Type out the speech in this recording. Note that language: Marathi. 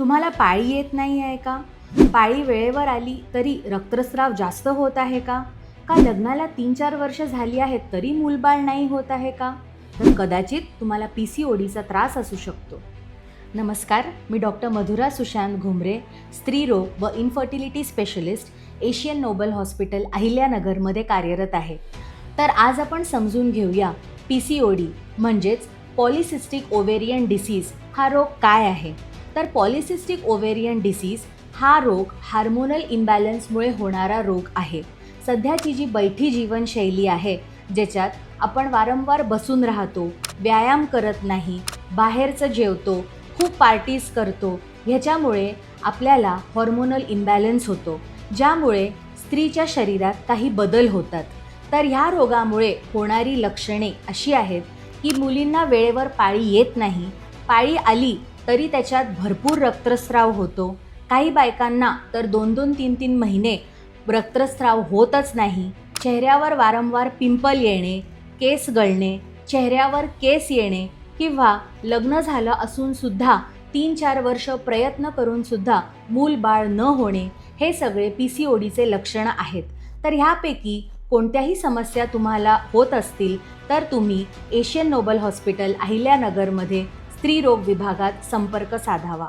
तुम्हाला पाळी येत नाही आहे का? पाळी वेळेवर आली तरी रक्तस्राव जास्त होत आहे का? का लग्नाला 3-4 वर्ष झाली आहेत तरी मूलबाळ नाही होत आहे का? तर कदाचित तुम्हाला PCODचा त्रास असू शकतो. नमस्कार, मी डॉक्टर मधुरा सुशांत घुमरे, स्त्रीरोग व infertility specialist, Asian Noble hospital अहिल्यानगरमध्ये कार्यरत आहे. तर आज आपण समजून घेऊया PCOD म्हणजेच पॉलिसिस्टिक ओव्हेरियन डिसीज हा रोग काय आहे. तर पॉलिसिस्टिक ओव्हेरियन डिसीज हा रोग हार्मोनल इम्बॅलन्समुळे होणारा रोग आहे. सध्याची जी बैठी जीवनशैली आहे, ज्याच्यात आपण वारंवार बसून राहतो, व्यायाम करत नाही, बाहेरचं जेवतो, खूप पार्टीज करतो, ह्याच्यामुळे आपल्याला हॉर्मोनल इम्बॅलन्स होतो, ज्यामुळे स्त्रीच्या शरीरात काही बदल होतात. तर ह्या रोगामुळे होणारी लक्षणे अशी आहेत की मुलींना वेळेवर पाळी येत नाही, पाळी आली तरी त्याच्यात भरपूर रक्तस्राव होतो, काही बायकांना तर 2-2, 3-3 महिने रक्तस्राव होतच नाही, चेहऱ्यावर वारंवार पिंपल येणे, केस गळणे, चेहऱ्यावर केस येणे किंवा लग्न झालं असूनसुद्धा 3-4 वर्ष प्रयत्न करूनसुद्धा मूलबाळ न होणे, हे सगळे PCODचे लक्षणं आहेत. तर ह्यापैकी कोणत्याही समस्या तुम्हाला होत असतील तर तुम्ही एशियन नोबल हॉस्पिटल अहिल्यानगरमध्ये स्त्रीरोग विभागात संपर्क साधावा.